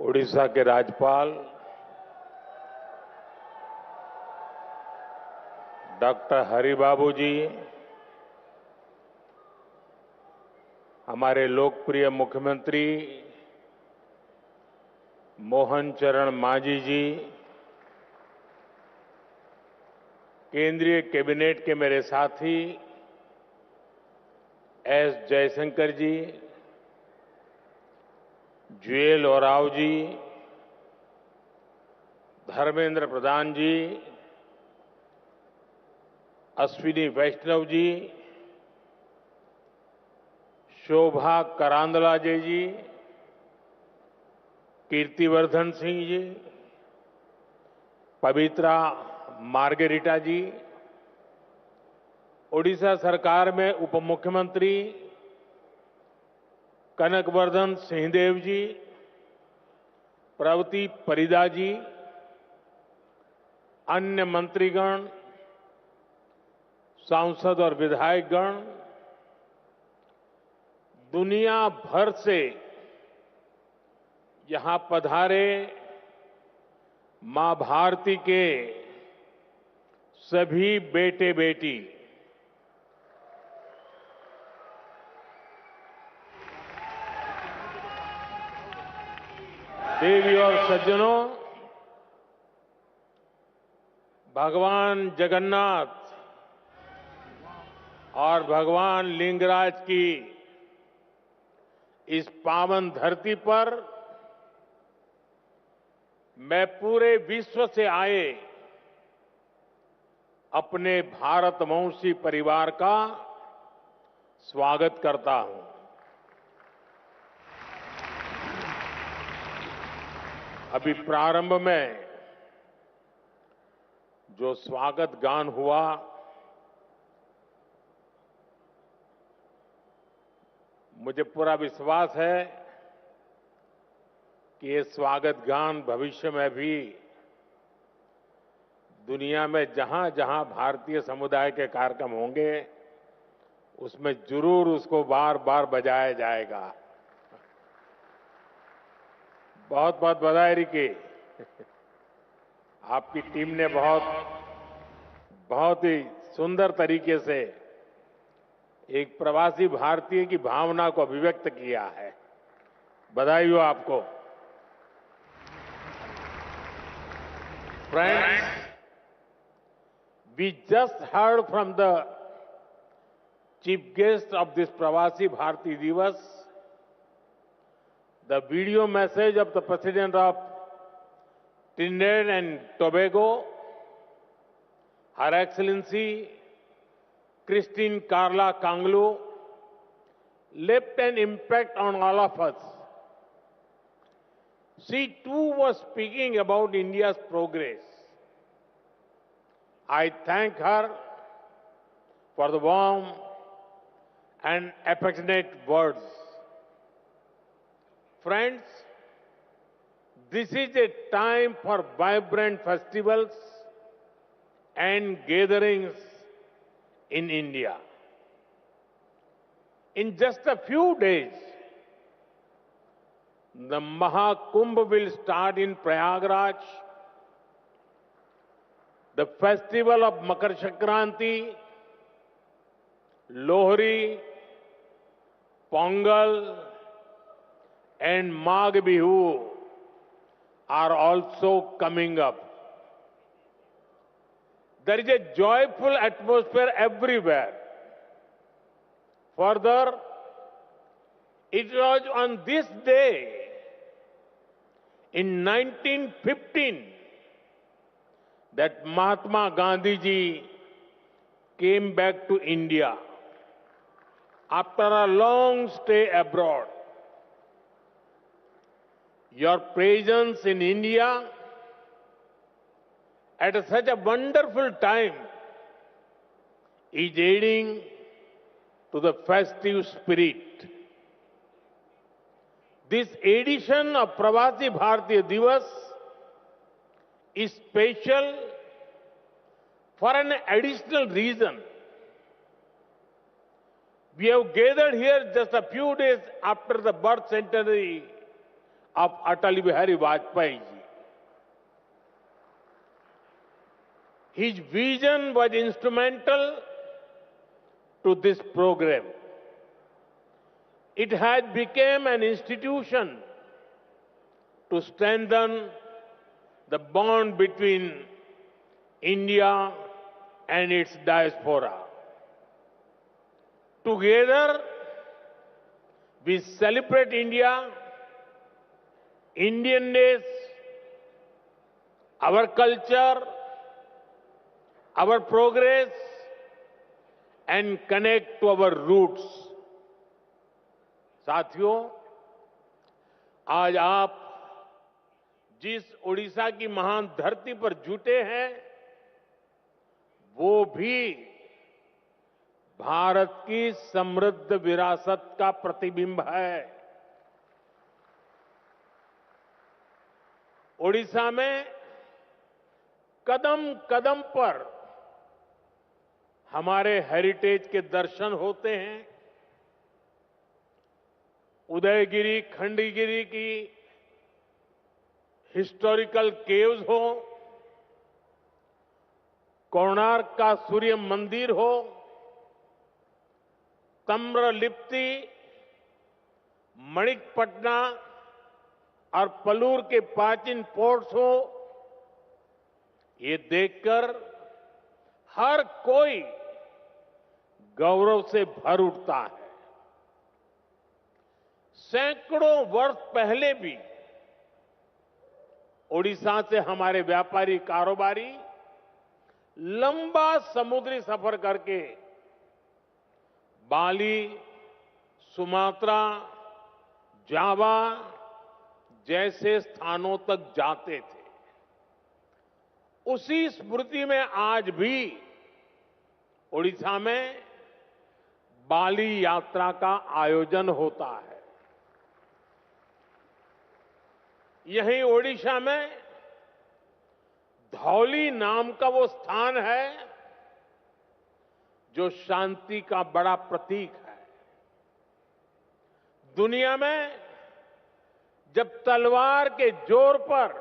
उड़ीसा के राज्यपाल डॉक्टर हरिबाबू जी, हमारे लोकप्रिय मुख्यमंत्री मोहन चरण मांझी जी, केंद्रीय कैबिनेट के मेरे साथी एस जयशंकर जी, जुएल ओराव जी, धर्मेंद्र प्रधान जी, अश्विनी वैष्णव जी, शोभा करांदलाजे जी, कीर्तिवर्धन सिंह जी, पवित्रा मार्गेरिटा जी, ओडिशा सरकार में उप मुख्यमंत्री कनकवर्धन सिंहदेव जी, प्रवती परिदा जी, अन्य मंत्रीगण, सांसद और विधायकगण, दुनिया भर से यहां पधारे मां भारती के सभी बेटे बेटी, देवी और सज्जनों, भगवान जगन्नाथ और भगवान लिंगराज की इस पावन धरती पर मैं पूरे विश्व से आए अपने भारतवंशी परिवार का स्वागत करता हूं। अभी प्रारंभ में जो स्वागत गान हुआ, मुझे पूरा विश्वास है कि ये स्वागत गान भविष्य में भी दुनिया में जहां जहां भारतीय समुदाय के कार्यक्रम होंगे उसमें जरूर उसको बार बार बजाया जाएगा। बहुत बहुत बधाई रिकी। आपकी टीम ने बहुत ही सुंदर तरीके से एक प्रवासी भारतीय की भावना को अभिव्यक्त किया है। बधाई हो आपको। Friends, we just heard from the chief guest of this Pravasi Bharati Divas the video message of the President of Trinidad and Tobago, Her Excellency Christine Carla Kanglu, left an impact on all of us. She too was speaking about India's progress. I thank her for the warm and affectionate words. Friends, this is a time for vibrant festivals and gatherings in India. In just a few days, the Mahakumbh will start in Prayagraj. The festival of Makar Sankranti, Lohri, Pongal, and Magh Bihu are also coming up. There is a joyful atmosphere everywhere. Further, it was on this day in 1915 that Mahatma Gandhi ji came back to India after a long stay abroad. Your presence in India at such a wonderful time is aiding to the festive spirit. This edition of Pravasi Bharatiya Divas is special for an additional reason. We have gathered here just a few days after the birth centenary of Atal Bihari Vajpayee ji. His vision was instrumental to this program. It has become an institution to strengthen the bond between India and its diaspora. Together, we celebrate India, Indianness, our culture, our progress, and connect to our roots. साथियों, आज आप जिस ओडिशा की महान धरती पर जुटे हैं, वो भी भारत की समृद्ध विरासत का प्रतिबिंब है। ओडिशा में कदम कदम पर हमारे हेरिटेज के दर्शन होते हैं। उदयगिरी, खंडगिरी की हिस्टोरिकल केव्स हो, कोणार्क का सूर्य मंदिर हो, ताम्रलिप्ति, मणिकपटना और पलूर के प्राचीन पोर्ट्स हो, ये देखकर हर कोई गौरव से भर उठता है। सैकड़ों वर्ष पहले भी ओडिशा से हमारे व्यापारी कारोबारी लंबा समुद्री सफर करके बाली, सुमात्रा, जावा जैसे स्थानों तक जाते थे। उसी स्मृति में आज भी ओडिशा में बाली यात्रा का आयोजन होता है। यहीं ओडिशा में धौली नाम का वो स्थान है जो शांति का बड़ा प्रतीक है। दुनिया में जब तलवार के जोर पर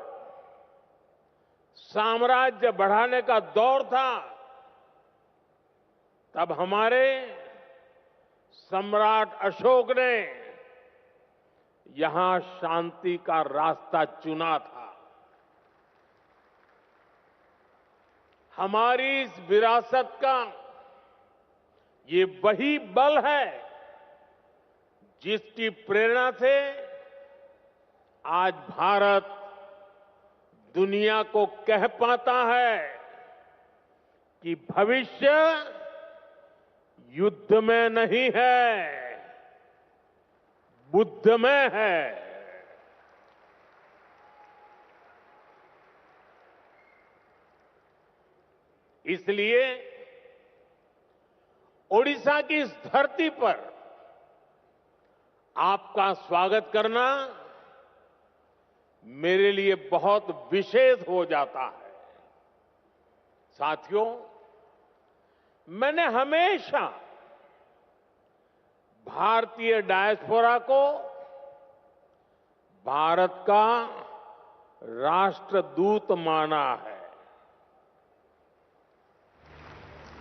साम्राज्य बढ़ाने का दौर था, तब हमारे सम्राट अशोक ने यहां शांति का रास्ता चुना था। हमारी इस विरासत का ये वही बल है जिसकी प्रेरणा से आज भारत दुनिया को कह पाता है कि भविष्य युद्ध में नहीं है, बुद्ध में है। इसलिए ओडिशा की इस धरती पर आपका स्वागत करना मेरे लिए बहुत विशेष हो जाता है। साथियों, मैंने हमेशा भारतीय डायस्पोरा को भारत का राष्ट्रदूत माना है।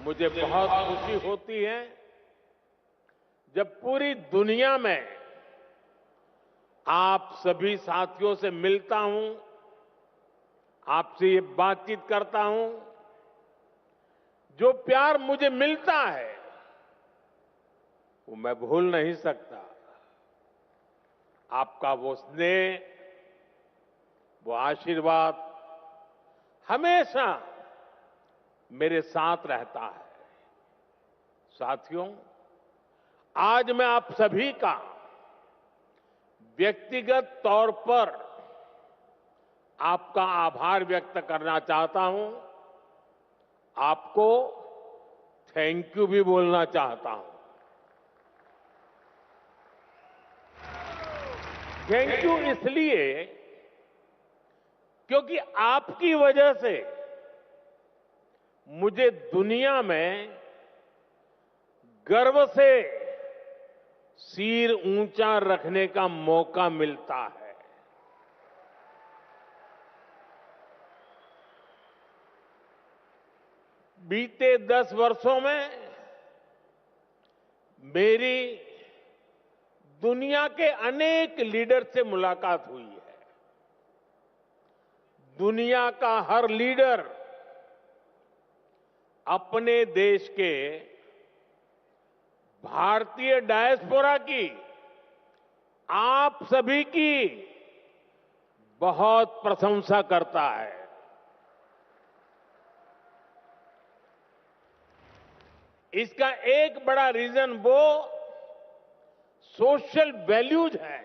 मुझे बहुत खुशी होती है जब पूरी दुनिया में आप सभी साथियों से मिलता हूं, आपसे ये बातचीत करता हूं। जो प्यार मुझे मिलता है वो मैं भूल नहीं सकता। आपका वो स्नेह, वो आशीर्वाद हमेशा मेरे साथ रहता है। साथियों, आज मैं आप सभी का व्यक्तिगत तौर पर आपका आभार व्यक्त करना चाहता हूं। आपको थैंक यू भी बोलना चाहता हूं। थैंक यू इसलिए क्योंकि आपकी वजह से मुझे दुनिया में गर्व से सिर ऊंचा रखने का मौका मिलता है। बीते 10 वर्षों में मेरी दुनिया के अनेक लीडर से मुलाकात हुई है। दुनिया का हर लीडर अपने देश के भारतीय डायस्पोरा की, आप सभी की बहुत प्रशंसा करता है। इसका एक बड़ा रीजन वो सोशल वैल्यूज है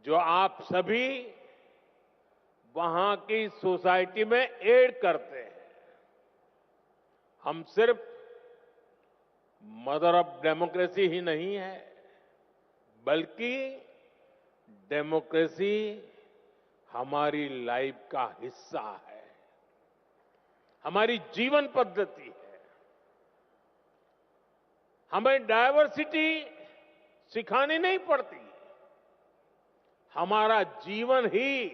जो आप सभी वहां की सोसाइटी में ऐड करते हैं। हम सिर्फ मदर ऑफ डेमोक्रेसी ही नहीं है, बल्कि डेमोक्रेसी हमारी लाइफ का हिस्सा है, हमारी जीवन पद्धति है। हमें डायवर्सिटी सिखानी नहीं पड़ती, हमारा जीवन ही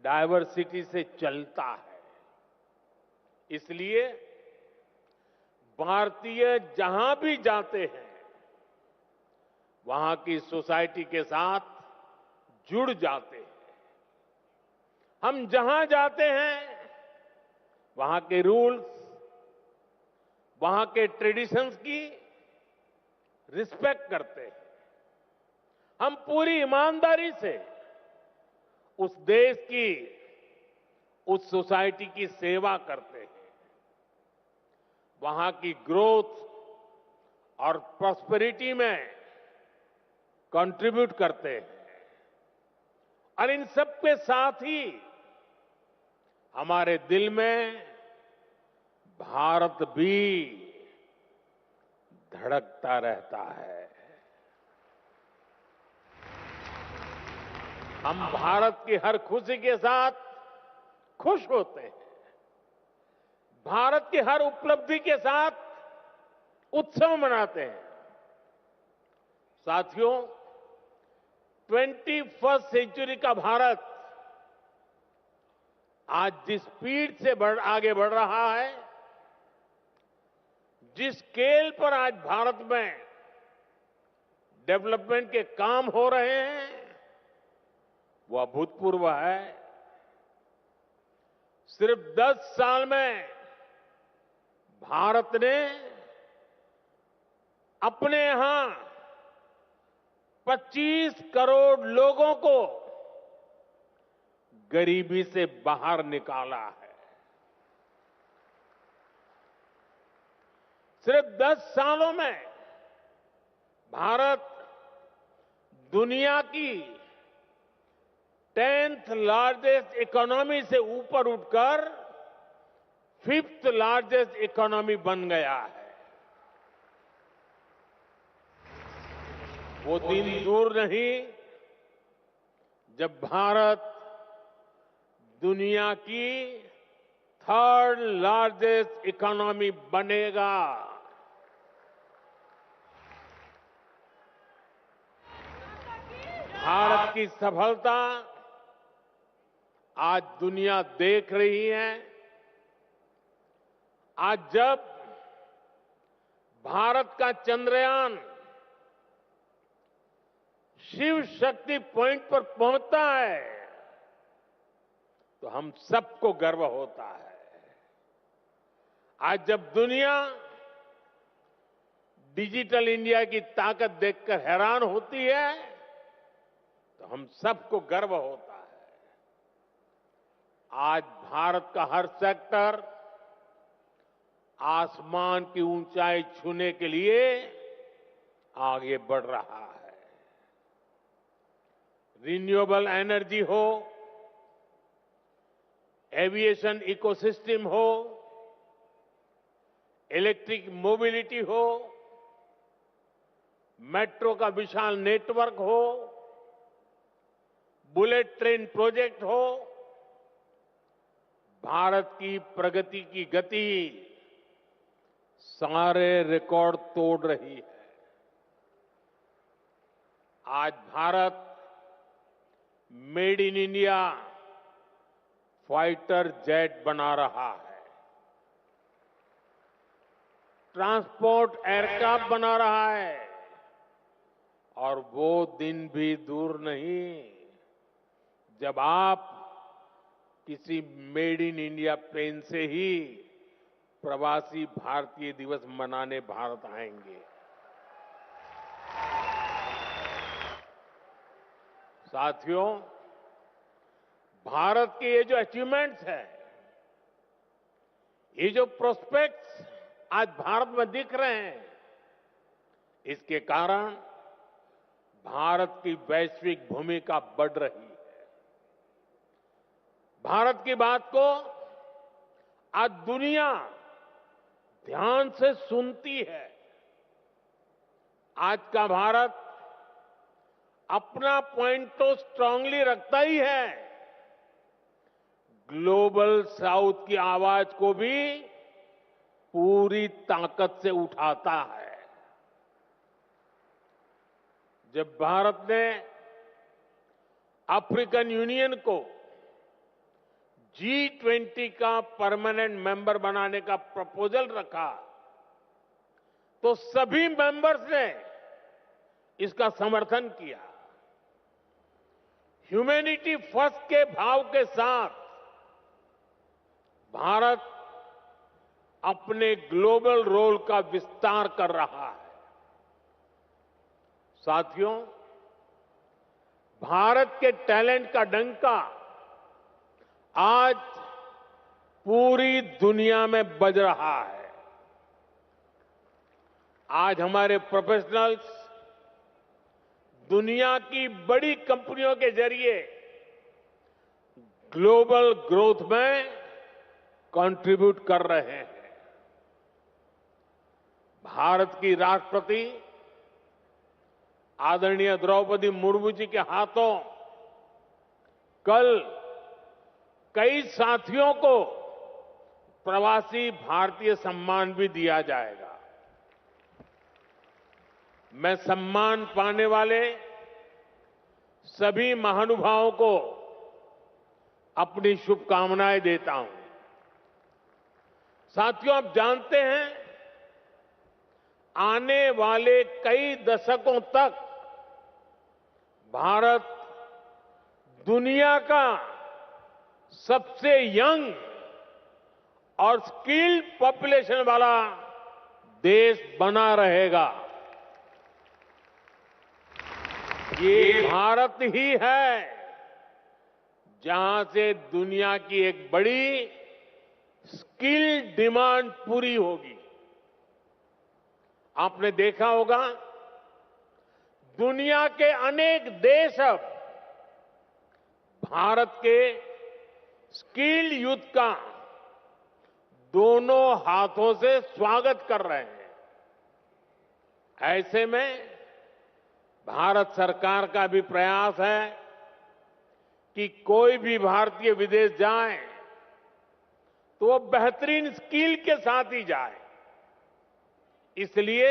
डायवर्सिटी से चलता है। इसलिए भारतीय जहां भी जाते हैं, वहां की सोसाइटी के साथ जुड़ जाते हैं। हम जहां जाते हैं, वहां के रूल्स, वहां के ट्रेडिशंस की रिस्पेक्ट करते हैं। हम पूरी ईमानदारी से उस देश की, उस सोसाइटी की सेवा करते हैं। वहां की ग्रोथ और प्रॉस्पेरिटी में कंट्रीब्यूट करते हैं। और इन सब के साथ ही हमारे दिल में भारत भी धड़कता रहता है। हम भारत की हर खुशी के साथ खुश होते हैं, भारत की हर उपलब्धि के साथ उत्सव मनाते हैं। साथियों, 21st सेंचुरी का भारत आज जिस स्पीड से आगे बढ़ रहा है, जिस स्केल पर आज भारत में डेवलपमेंट के काम हो रहे हैं, वो अभूतपूर्व है। सिर्फ 10 साल में भारत ने अपने यहां 25 करोड़ लोगों को गरीबी से बाहर निकाला है। सिर्फ 10 सालों में भारत दुनिया की 10th लार्जेस्ट इकोनॉमी से ऊपर उठकर 5th लार्जेस्ट इकोनॉमी बन गया है। वो दिन दूर नहीं जब भारत दुनिया की 3rd लार्जेस्ट इकोनॉमी बनेगा। भारत की सफलता आज दुनिया देख रही है। आज जब भारत का चंद्रयान शिव शक्ति पॉइंट पर पहुंचता है, तो हम सबको गर्व होता है। आज जब दुनिया डिजिटल इंडिया की ताकत देखकर हैरान होती है, तो हम सबको गर्व होता है। आज भारत का हर सेक्टर आसमान की ऊंचाई छूने के लिए आगे बढ़ रहा है। रिन्यूएबल एनर्जी हो, एविएशन इकोसिस्टम हो, इलेक्ट्रिक मोबिलिटी हो, मेट्रो का विशाल नेटवर्क हो, बुलेट ट्रेन प्रोजेक्ट हो, भारत की प्रगति की गति सारे रिकॉर्ड तोड़ रही है। आज Bharat made in India fighter jet बना रहा है। ट्रांसपोर्ट एयरक्राफ्ट बना रहा है और वो दिन भी दूर नहीं जब आप किसी मेड इन इंडिया प्लेन से ही प्रवासी भारतीय दिवस मनाने भारत आएंगे। साथियों, भारत के ये जो अचीवमेंट्स हैं, ये जो प्रोस्पेक्ट्स आज भारत में दिख रहे हैं, इसके कारण भारत की वैश्विक भूमिका बढ़ रही है। भारत की बात को आज दुनिया ध्यान से सुनती है। आज का भारत अपना पॉइंट तो स्ट्रांगली रखता ही है, ग्लोबल साउथ की आवाज को भी पूरी ताकत से उठाता है। जब भारत ने अफ्रीकन यूनियन को G20 का परमानेंट मेंबर बनाने का प्रपोजल रखा, तो सभी मेंबर्स ने इसका समर्थन किया। ह्यूमैनिटी फर्स्ट के भाव के साथ भारत अपने ग्लोबल रोल का विस्तार कर रहा है। साथियों, भारत के टैलेंट का डंका आज पूरी दुनिया में बज रहा है। आज हमारे प्रोफेशनल्स दुनिया की बड़ी कंपनियों के जरिए ग्लोबल ग्रोथ में कंट्रीब्यूट कर रहे हैं। भारत की राष्ट्रपति आदरणीय द्रौपदी मुर्मू जी के हाथों कल कई साथियों को प्रवासी भारतीय सम्मान भी दिया जाएगा। मैं सम्मान पाने वाले सभी महानुभावों को अपनी शुभकामनाएं देता हूं। साथियों, आप जानते हैं, आने वाले कई दशकों तक भारत दुनिया का सबसे यंग और स्किल्ड पॉपुलेशन वाला देश बना रहेगा। ये भारत ही है जहां से दुनिया की एक बड़ी स्किल डिमांड पूरी होगी। आपने देखा होगा, दुनिया के अनेक देश अब भारत के स्किल्ड यूथ का दोनों हाथों से स्वागत कर रहे हैं। ऐसे में भारत सरकार का भी प्रयास है कि कोई भी भारतीय विदेश जाए तो वो बेहतरीन स्किल के साथ ही जाए। इसलिए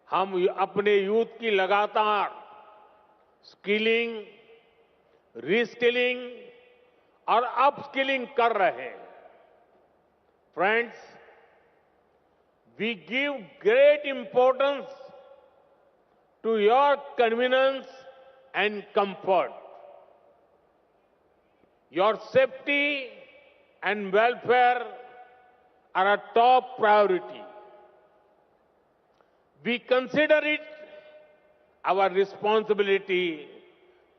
हम अपने यूथ की लगातार स्किलिंग, रीस्किलिंग और अपस्किलिंग कर रहे हैं। Friends, we give great importance to your convenience and comfort. Your safety and welfare are a top priority. We consider it our responsibility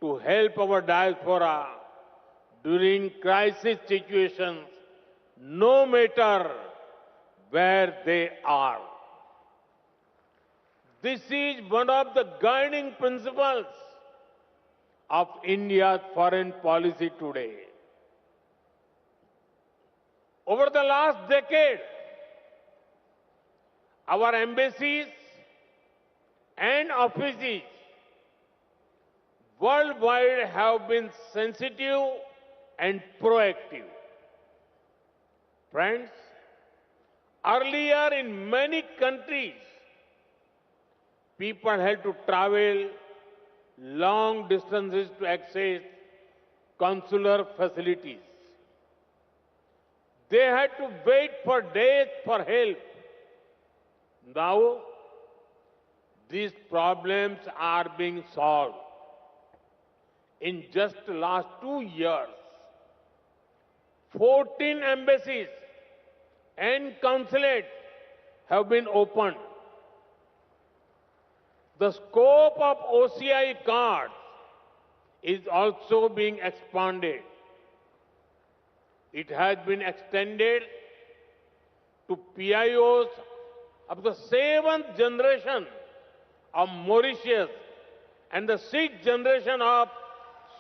to help our diaspora during crisis situations, no matter where they are. This is one of the guiding principles of India's foreign policy today. Over the last decade, our embassies and offices worldwide have been sensitive and proactive. Friends, earlier in many countries, people had to travel long distances to access consular facilities. They had to wait for days for help Now, these problems are being solved. In just the last 2 years, 14 embassies and consulates have been opened. The scope of OCI cards is also being expanded. It has been extended to PIOs of the 7th generation of Mauritius and the 6th generation of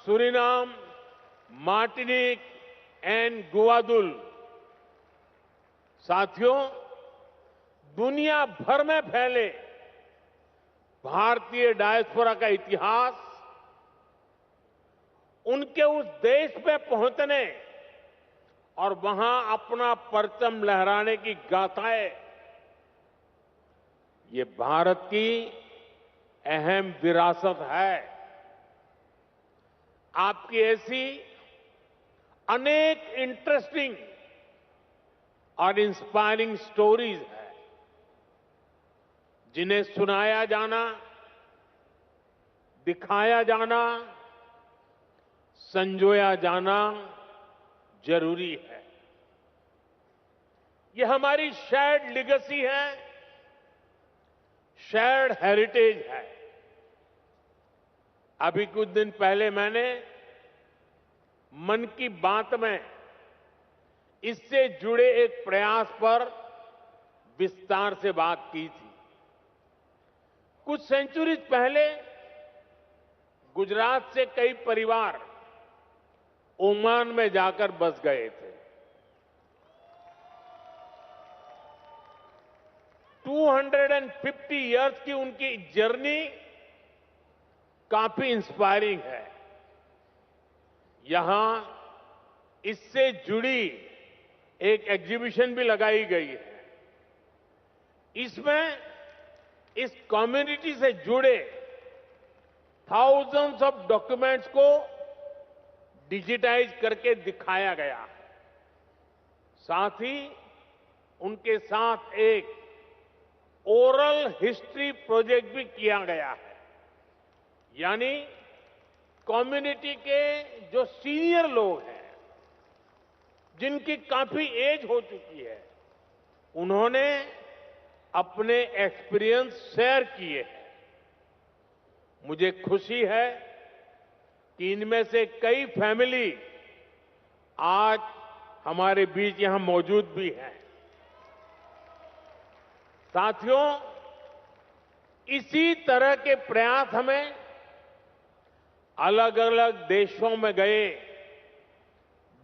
Suriname, Martinique and Guadeloupe. साथियों, दुनिया भर में फैले भारतीय diaspora का इतिहास उनके उस देश में पहुंचने और वहां अपना परचम लहराने की गाथाएं, ये भारत की अहम विरासत है। आपकी ऐसी अनेक इंटरेस्टिंग और इंस्पायरिंग स्टोरीज है, जिन्हें सुनाया जाना, दिखाया जाना, संजोया जाना जरूरी है। ये हमारी शेयर्ड लेगेसी है, शेयर्ड हेरिटेज है। अभी कुछ दिन पहले मैंने मन की बात में इससे जुड़े एक प्रयास पर विस्तार से बात की थी। कुछ सेंचुरीज पहले गुजरात से कई परिवार ओमान में जाकर बस गए थे। 250 इयर्स की उनकी जर्नी काफी इंस्पायरिंग है। यहां इससे जुड़ी एक एग्जीबिशन भी लगाई गई है। इसमें इस कम्युनिटी से जुड़े थाउजेंड्स ऑफ डॉक्यूमेंट्स को डिजिटाइज करके दिखाया गया है। साथ ही उनके साथ एक ओरल हिस्ट्री प्रोजेक्ट भी किया गया है। यानी कम्युनिटी के जो सीनियर लोग हैं, जिनकी काफी एज हो चुकी है, उन्होंने अपने एक्सपीरियंस शेयर किए हैं। मुझे खुशी है कि इनमें से कई फैमिली आज हमारे बीच यहां मौजूद भी हैं। साथियों, इसी तरह के प्रयास हमें अलग अलग देशों में गए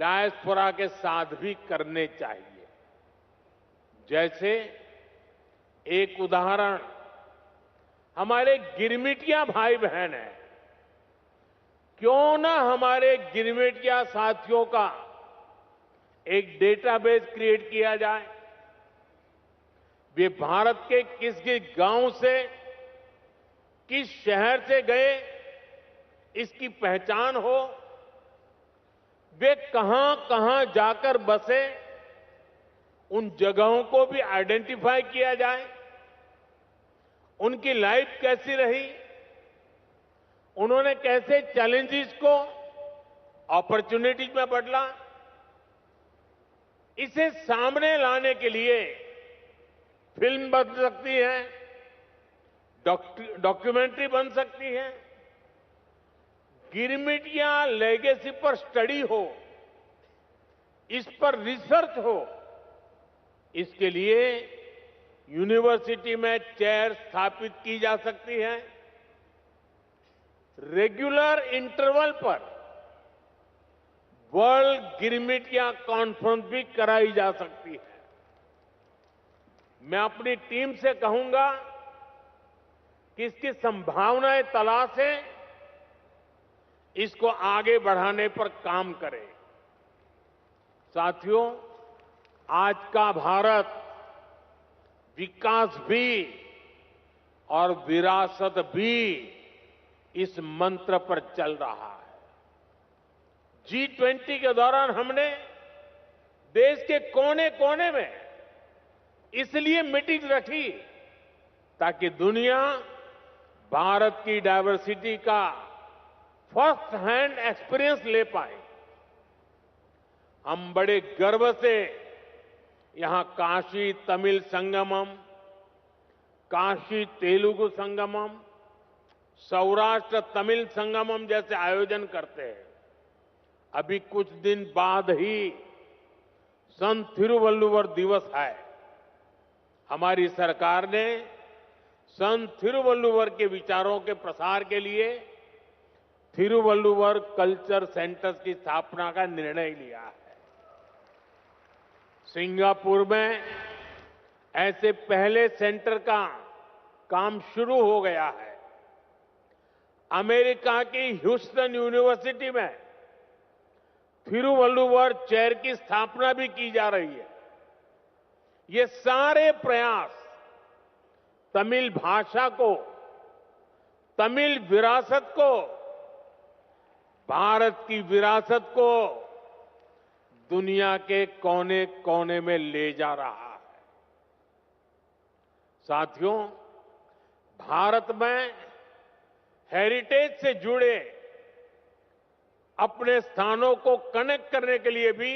डायस्पोरा के साथ भी करने चाहिए। जैसे एक उदाहरण हमारे गिरमिटिया भाई बहन हैं। क्यों ना हमारे गिरमिटिया साथियों का एक डेटाबेस क्रिएट किया जाए। वे भारत के किस किस गांव से, किस शहर से गए, इसकी पहचान हो। वे कहां कहां जाकर बसे, उन जगहों को भी आइडेंटिफाई किया जाए। उनकी लाइफ कैसी रही, उन्होंने कैसे चैलेंजेस को अपॉर्चुनिटीज में बदला, इसे सामने लाने के लिए फिल्म बन सकती है, डॉक्यूमेंट्री बन सकती है। गिरमिटिया लेगेसी पर स्टडी हो, इस पर रिसर्च हो, इसके लिए यूनिवर्सिटी में चेयर स्थापित की जा सकती है। रेगुलर इंटरवल पर वर्ल्ड गिरमिटिया कॉन्फ्रेंस भी कराई जा सकती है। मैं अपनी टीम से कहूंगा कि इसकी संभावनाएं तलाशें, इसको आगे बढ़ाने पर काम करें। साथियों, आज का भारत विकास भी और विरासत भी इस मंत्र पर चल रहा है। G20 के दौरान हमने देश के कोने कोने में इसलिए मीटिंग रखी ताकि दुनिया भारत की डायवर्सिटी का फर्स्ट हैंड एक्सपीरियंस ले पाए। हम बड़े गर्व से यहां काशी तमिल संगमम, काशी तेलुगु संगमम, सौराष्ट्र तमिल संगमम जैसे आयोजन करते हैं। अभी कुछ दिन बाद ही संत थिरुवल्लुवर दिवस है। हमारी सरकार ने संत थिरुवल्लुवर के विचारों के प्रसार के लिए थिरुवल्लुवर कल्चर सेंटर्स की स्थापना का निर्णय लिया है। सिंगापुर में ऐसे पहले सेंटर का काम शुरू हो गया है। अमेरिका की ह्यूस्टन यूनिवर्सिटी में थिरुवल्लुवर चेयर की स्थापना भी की जा रही है। ये सारे प्रयास तमिल भाषा को, तमिल विरासत को, भारत की विरासत को दुनिया के कोने कोने में ले जा रहा है। साथियों, भारत में हेरिटेज से जुड़े अपने स्थानों को कनेक्ट करने के लिए भी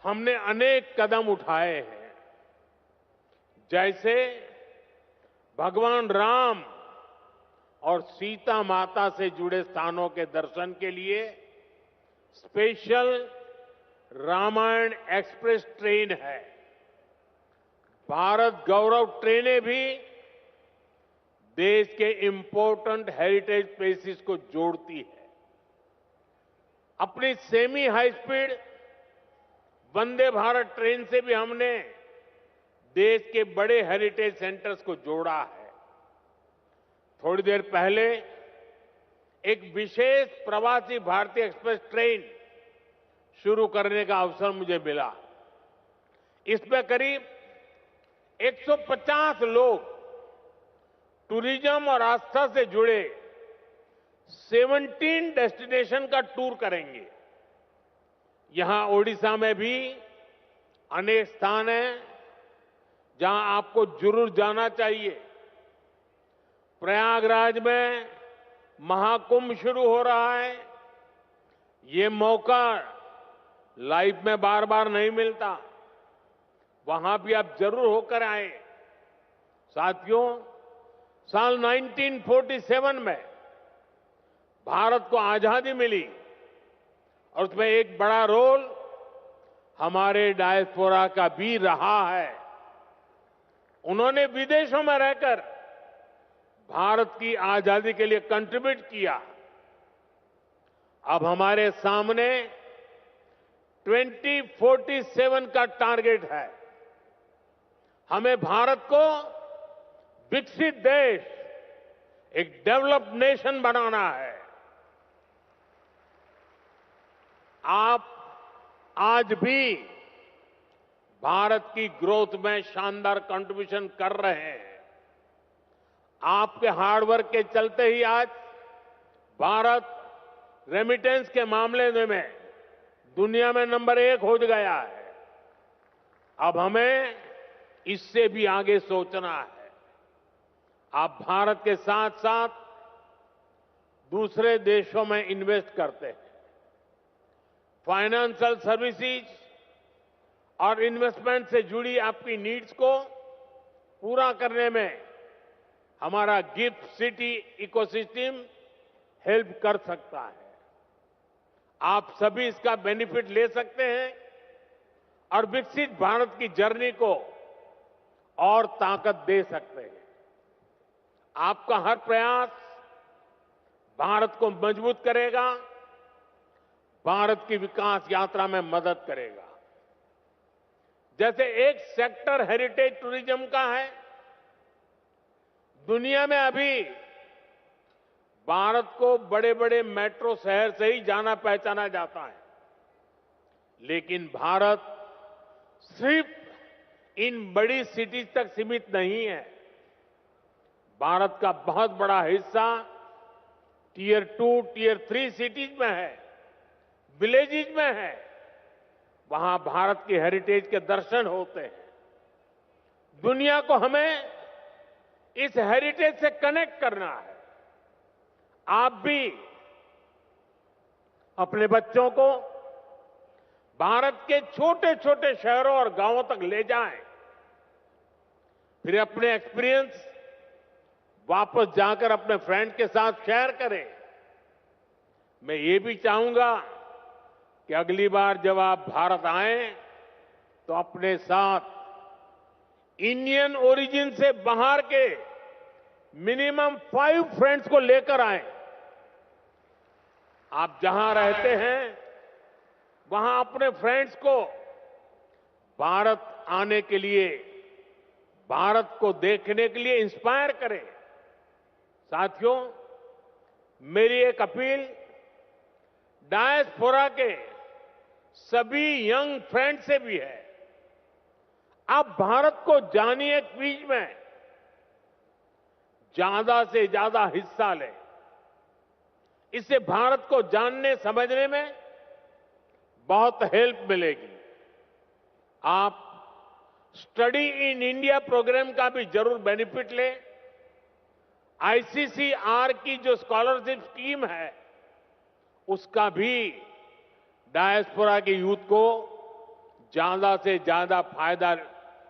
हमने अनेक कदम उठाए हैं। जैसे भगवान राम और सीता माता से जुड़े स्थानों के दर्शन के लिए स्पेशल रामायण एक्सप्रेस ट्रेन है। भारत गौरव ट्रेनें भी देश के इंपॉर्टेंट हेरिटेज प्लेसेस को जोड़ती है। अपनी semi high speed Vande Bharat train से भी हमने देश के बड़े हेरिटेज सेंटर्स को जोड़ा है। थोड़ी देर पहले एक विशेष प्रवासी भारतीय एक्सप्रेस ट्रेन शुरू करने का अवसर मुझे मिला। इसमें करीब 150 लोग टूरिज्म और आस्था से जुड़े 17 डेस्टिनेशन का टूर करेंगे। यहां ओडिशा में भी अनेक स्थान हैं जहां आपको जरूर जाना चाहिए। प्रयागराज में महाकुंभ शुरू हो रहा है। ये मौका लाइफ में बार बार नहीं मिलता। वहां भी आप जरूर होकर आए। साथियों, साल 1947 में भारत को आजादी मिली और उसमें एक बड़ा रोल हमारे डायस्पोरा का भी रहा है। उन्होंने विदेशों में रहकर भारत की आजादी के लिए कंट्रीब्यूट किया। अब हमारे सामने 2047 का टारगेट है। हमें भारत को विकसित देश, एक डेवलप्ड नेशन बनाना है। आप आज भी भारत की ग्रोथ में शानदार कंट्रीब्यूशन कर रहे हैं। आपके हार्डवर्क के चलते ही आज भारत रेमिटेंस के मामले में दुनिया में नंबर 1 हो गया है। अब हमें इससे भी आगे सोचना है। आप भारत के साथ साथ दूसरे देशों में इन्वेस्ट करते हैं। फाइनेंशियल सर्विसेज और इन्वेस्टमेंट से जुड़ी आपकी नीड्स को पूरा करने में हमारा गिफ्ट सिटी इकोसिस्टम हेल्प कर सकता है। आप सभी इसका बेनिफिट ले सकते हैं और विकसित भारत की जर्नी को और ताकत दे सकते हैं। आपका हर प्रयास भारत को मजबूत करेगा, भारत की विकास यात्रा में मदद करेगा। जैसे एक सेक्टर हेरिटेज टूरिज्म का है। दुनिया में अभी भारत को बड़े बड़े मेट्रो शहर से ही जाना पहचाना जाता है, लेकिन भारत सिर्फ इन बड़ी सिटीज तक सीमित नहीं है। भारत का बहुत बड़ा हिस्सा टियर 2, टियर 3 सिटीज में है, विलेजेज में है। वहां भारत की हेरिटेज के दर्शन होते हैं। दुनिया को हमें इस हेरिटेज से कनेक्ट करना है। आप भी अपने बच्चों को भारत के छोटे छोटे शहरों और गांवों तक ले जाएं, फिर अपने एक्सपीरियंस वापस जाकर अपने फ्रेंड के साथ शेयर करें। मैं ये भी चाहूंगा कि अगली बार जब आप भारत आएं तो अपने साथ इंडियन ओरिजिन से बाहर के मिनिमम 5 फ्रेंड्स को लेकर आएं। आप जहां रहते हैं वहां अपने फ्रेंड्स को भारत आने के लिए, भारत को देखने के लिए इंस्पायर करें। साथियों, मेरी एक अपील डायस्पोरा के सभी यंग फ्रेंड से भी है। आप भारत को जानिए, क्विज में ज्यादा से ज्यादा हिस्सा लें। इससे भारत को जानने समझने में बहुत हेल्प मिलेगी। आप स्टडी इन इंडिया प्रोग्राम का भी जरूर बेनिफिट लें। आईसीसीआर की जो स्कॉलरशिप स्कीम है उसका भी डायस्पोरा के यूथ को ज्यादा से ज्यादा फायदा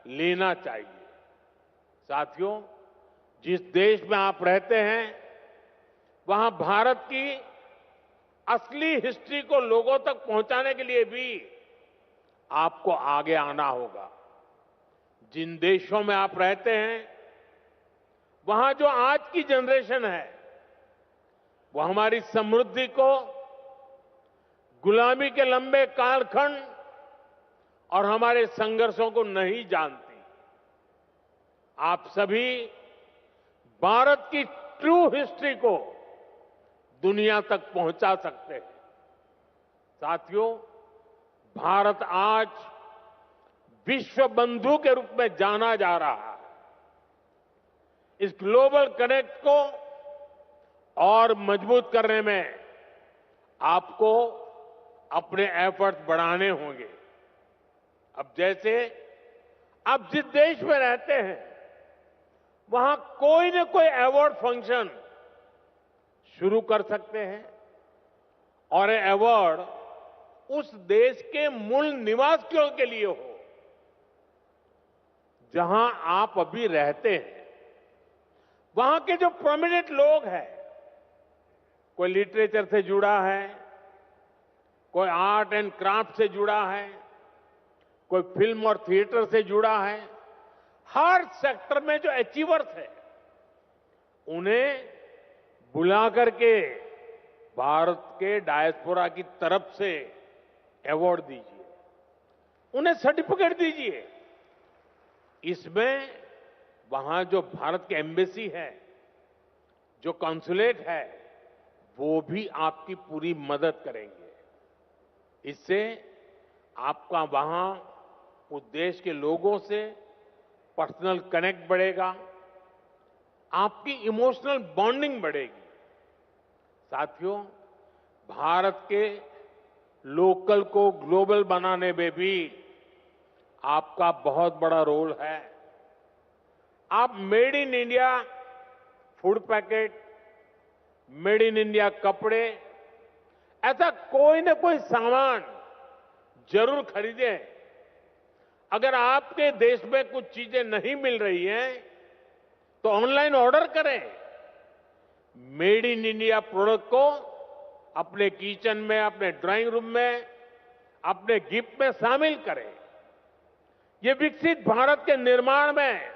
लेना चाहिए। साथियों, जिस देश में आप रहते हैं वहां भारत की असली हिस्ट्री को लोगों तक पहुंचाने के लिए भी आपको आगे आना होगा। जिन देशों में आप रहते हैं वहां जो आज की जनरेशन है वो हमारी समृद्धि को, गुलामी के लंबे कालखंड और हमारे संघर्षों को नहीं जानती। आप सभी भारत की ट्रू हिस्ट्री को दुनिया तक पहुंचा सकते हैं। साथियों, भारत आज विश्व बंधु के रूप में जाना जा रहा है। इस ग्लोबल कनेक्ट को और मजबूत करने में आपको अपने एफर्ट्स बढ़ाने होंगे। अब जैसे आप जिस देश में रहते हैं वहां कोई न कोई अवार्ड फंक्शन शुरू कर सकते हैं और ये अवार्ड उस देश के मूल निवासियों के लिए हो जहां आप अभी रहते हैं। वहां के जो प्रोमिनेंट लोग हैं, कोई लिटरेचर से जुड़ा है, कोई आर्ट एंड क्राफ्ट से जुड़ा है, कोई फिल्म और थिएटर से जुड़ा है, हर सेक्टर में जो अचीवर्स हैं उन्हें बुला करके भारत के डायस्पोरा की तरफ से अवार्ड दीजिए, उन्हें सर्टिफिकेट दीजिए। इसमें वहां जो भारत की एम्बेसी है, जो कॉन्सुलेट है, वो भी आपकी पूरी मदद करेंगे। इससे आपका वहां उस देश के लोगों से पर्सनल कनेक्ट बढ़ेगा, आपकी इमोशनल बॉन्डिंग बढ़ेगी। साथियों, भारत के लोकल को ग्लोबल बनाने में भी आपका बहुत बड़ा रोल है। आप made in India food packet, made in India कपड़े, ऐसा कोई न कोई सामान जरूर खरीदें। अगर आपके देश में कुछ चीजें नहीं मिल रही हैं तो ऑनलाइन ऑर्डर करें। मेड इन इंडिया प्रोडक्ट को अपने किचन में, अपने ड्राइंग रूम में, अपने गिफ्ट में शामिल करें। ये विकसित भारत के निर्माण में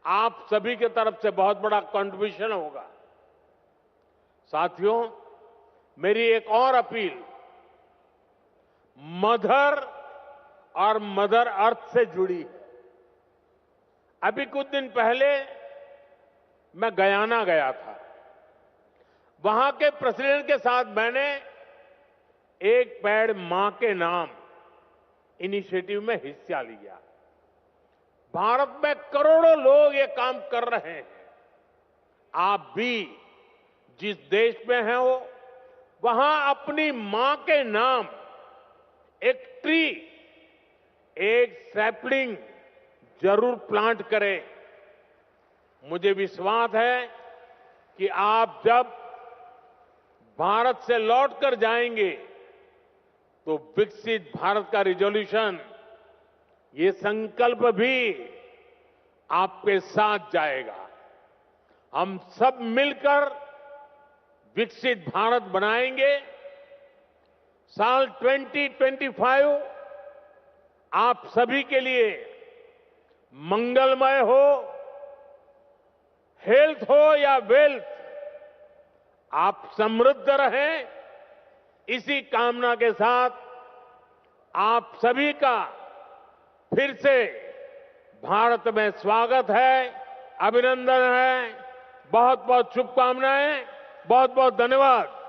आप सभी की तरफ से बहुत बड़ा कंट्रीब्यूशन होगा। साथियों, मेरी एक और अपील मदर और मदर अर्थ से जुड़ी है। अभी कुछ दिन पहले मैं गयाना गया था। वहां के प्रेसिडेंट के साथ मैंने एक पेड़ मां के नाम इनिशिएटिव में हिस्सा लिया। भारत में करोड़ों लोग ये काम कर रहे हैं। आप भी जिस देश में हैं वहां अपनी मां के नाम एक ट्री, एक सैपलिंग जरूर प्लांट करें। मुझे विश्वास है कि आप जब भारत से लौट कर जाएंगे तो विकसित भारत का रिजोल्यूशन, ये संकल्प भी आपके साथ जाएगा। हम सब मिलकर विकसित भारत बनाएंगे। साल 2025 आप सभी के लिए मंगलमय हो, हेल्थ हो या वेल्थ, आप समृद्ध रहें, इसी कामना के साथ आप सभी का फिर से भारत में स्वागत है, अभिनंदन है। बहुत बहुत शुभकामनाएं, बहुत बहुत धन्यवाद।